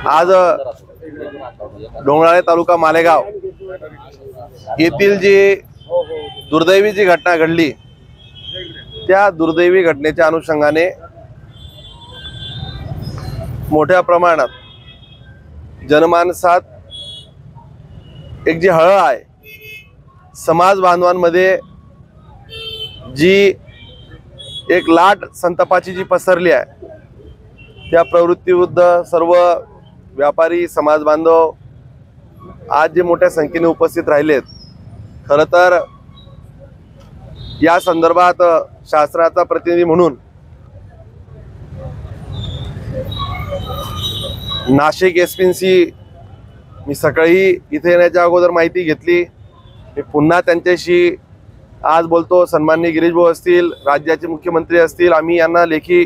आज डोंगराळे तालुका मालेगाव येथील जी दुर्दैवी जी घटना घडली, त्या दुर्दैवी घटनेच्या अनुषंगाने मोठ्या प्रमाणात जनमानसात एक जी हळहळ आहे, समाज बांधवांमध्ये जी एक लाट संतापाची जी पसरली आहे, त्या प्रवृत्तीविरुद्ध सर्व व्यापारी समाज बांधव आज जे मोठ्या संख्येने उपस्थित राहिलेत। खरं तर या संदर्भात शासनाचा प्रतिनिधी म्हणून नाशिक एसपीसी मी सकाळी इथे येण्याच्या अगोदर माहिती घेतली। मी पुन्हा त्यांच्याशी आज बोलतो। सन्माननीय गिरीश भाऊ असतील, राज्याचे मुख्यमंत्री असतील, आम्ही यांना लेखी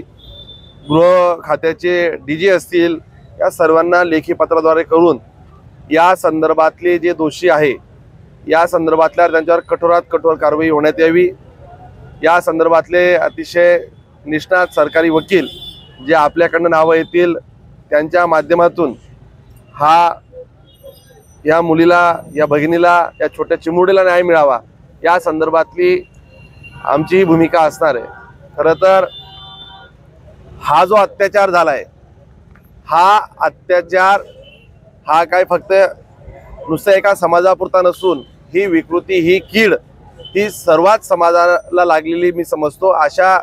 गृह खात्याचे डीजी असतील, या सर्वांना लेखी पत्राद्वारे करून या संदर्भातले जे दोषी आहे या संदर्भातल्या त्यांच्यावर कठोरात कठोर कारवाई होण्यात यावी। या संदर्भातले अतिशय निष्णात सरकारी वकील जे आपल्याकडनं नावं येतील त्यांच्या माध्यमातून या मुलीला, या भगिनीला, या छोट्या चिमुरडीला न्याय मिळावा या संदर्भातली आमची भूमिका असणार आहे। खरं तर हा जो अत्याचार झालाय, हा अत्याचार हा काय फक्त नुसतं एका समाजापुरता नसून ही विकृती, ही कीड ही सर्वात समाजाला लागलेली मी समजतो। अशा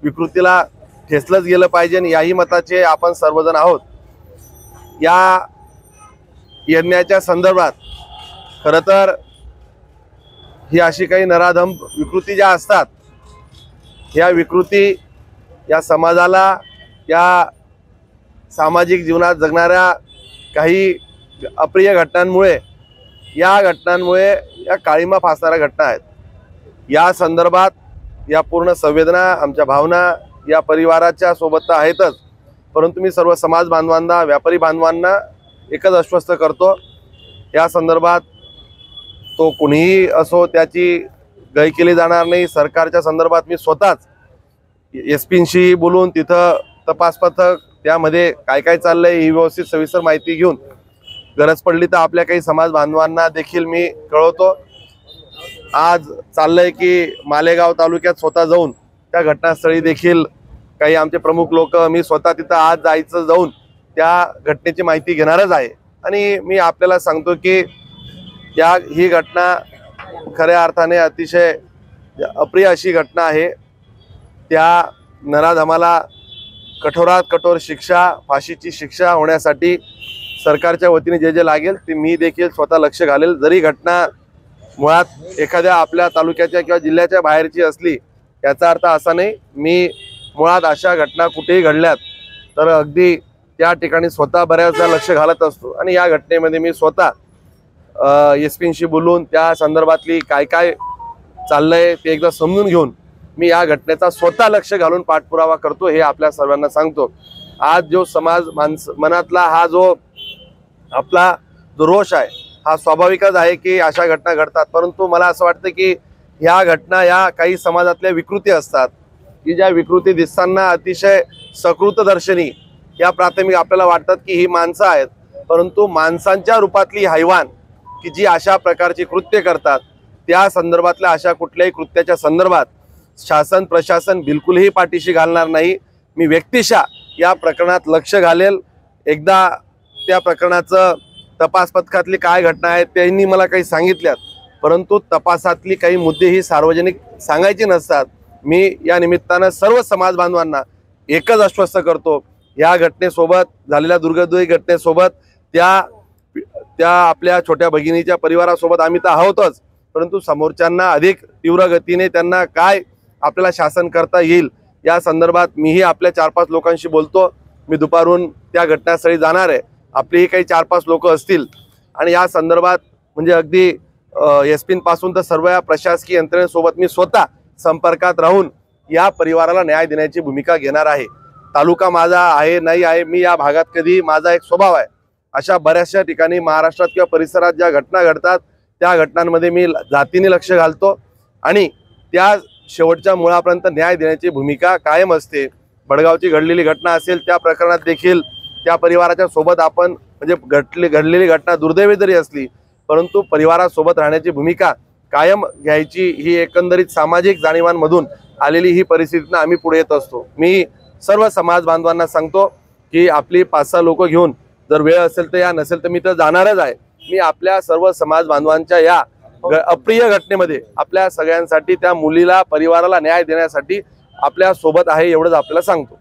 विकृतीला ठेचलंच गेलं पाहिजे याही मताचे आपण सर्वजण आहोत। या यज्ञाच्या संदर्भात खरं तर ही अशी काही नराधम विकृती ज्या असतात, या विकृती या समाजाला, या सामाजिक जीवनात जगणाऱ्या काही अप्रिय घटनांमुळे, या घटनांमुळे या काळीमा फासणाऱ्या घटना आहेत। या संदर्भात या पूर्ण संवेदना, आमच्या भावना या परिवाराच्या सोबत आहेतच, परंतु मी सर्व समाज बांधवांना, व्यापारी बांधवांना एकच आश्वस्त करतो, या संदर्भात तो कुणीही असो त्याची गय केली जाणार नाही। सरकारच्या संदर्भात मी स्वतःच एसपींशी बोलून तिथं तपास पथक त्यामध्ये काय काय चाललंय ही व्यवस्थित सविस्तर माहिती घेऊन गरज पडली तर आपल्या काही समाज बांधवांना देखील मी कळवतो। आज चाललंय की मालेगाव तालुक्यात स्वतः जाऊन त्या घटनास्थळी देखील काही आमचे प्रमुख लोक, मी स्वतः तिथं आज जायचं, जाऊन त्या घटनेची माहिती घेणारच आहे। आणि मी आपल्याला सांगतो की ही घटना खऱ्या अर्थाने अतिशय अप्रिय अशी घटना आहे। त्या नराधमाला कठोरात कठोर शिक्षा, फाशीची शिक्षा होण्यासाठी सरकारच्या वतीने जे जे लागेल ते मी देखील स्वतः लक्ष घालेल। जरी घटना मुळात एखाद्या आपल्या तालुक्याच्या किंवा जिल्ह्याच्या बाहेरची असली याचा अर्थ असा नाही, मी मुळात अशा घटना कुठेही घडल्यात तर अगदी त्या ठिकाणी स्वतः बऱ्याचदा लक्ष घालत असतो। आणि या घटनेमध्ये मी स्वतः एसपींशी बोलून त्या संदर्भातली काय काय चाललंय ते एकदा समजून घेऊन मी या घटनेचा स्वतः लक्ष घालून पाठपुरावा करतो, हे आपल्या सर्वांना सांगतो। आज जो समाज मनातला हा जो आपला जो रोष आहे हा स्वाभाविकच आहे की अशा घटना घडतात, परंतु मला असं वाटतं की ह्या घटना या काही समाजातल्या विकृती असतात की ज्या विकृती दिसताना अतिशय सकृतदर्शनी या प्राथमिक आपल्याला वाटतात की ही माणसं आहेत, परंतु माणसांच्या रूपातली हैवान की जी अशा प्रकारची कृत्य करतात, त्या संदर्भातल्या अशा कुठल्याही कृत्याच्या संदर्भात शासन प्रशासन बिलकुलही पाठीशी घालणार नाही। मी व्यक्तिशः या प्रकरणात लक्ष घालेल। एकदा त्या प्रकरणाचं तपास पथकातली काय घटना आहेत त्यांनी मला काही सांगितल्यात, परंतु तपासातली काही मुद्दे ही सार्वजनिक सांगायची नसतात। मी या निमित्तानं सर्व समाज बांधवांना एकच आश्वस्त करतो, या घटनेसोबत झालेल्या दुर्दैवी घटनेसोबत त्या आपल्या छोट्या भगिनीच्या परिवारासोबत आम्ही तर आहोतच, परंतु समोरच्यांना अधिक तीव्र गतीने त्यांना काय आपल्याला शासन करता येईल या संदर्भात मीही आपल्या 4-5 लोकांशी बोलतो। मी दुपारून त्या घटनास्थळी जाणार आहे, आपलीही काही 4-5 लोक असतील आणि या संदर्भात म्हणजे अगदी एसपींपासून तर सर्व या प्रशासकीय यंत्रणेसोबत मी स्वतः संपर्कात राहून या परिवाराला न्याय देण्याची भूमिका घेणार आहे। तालुका माझा आहे नाही आहे, मी या भागात कधी माझा एक स्वभाव आहे, अशा बऱ्याचशा ठिकाणी महाराष्ट्रात किंवा परिसरात ज्या घटना घडतात त्या घटनांमध्ये मी जातीने लक्ष घालतो आणि त्या शेवटच्या मुळापर्यंत न्याय देण्याची भूमिका कायम असते। बडगावची घडलेली घटना असेल त्या प्रकरणात देखील त्या परिवाराच्या सोबत आपण म्हणजे घडलेली घटना दुर्दैवी जरी असली परंतु परिवारासोबत राहण्याची भूमिका कायम घ्यायची ही एकंदरीत सामाजिक जाणीवांमधून आलेली ही परिस्थितीनं आम्ही पुढे येत असतो। मी सर्व समाज बांधवांना सांगतो की आपली 5-6 लोक घेऊन जर वेळ असेल तर या, नसेल तर मी तर जाणारच आहे। मी आपल्या सर्व समाज बांधवांच्या या अप्रिय घटनेमध्ये आपल्या सगळ्यांसाठी त्या मुलीला परिवाराला न्याय देण्यासाठी आपल्या सोबत आहे एवढंच आपल्याला सांगतो।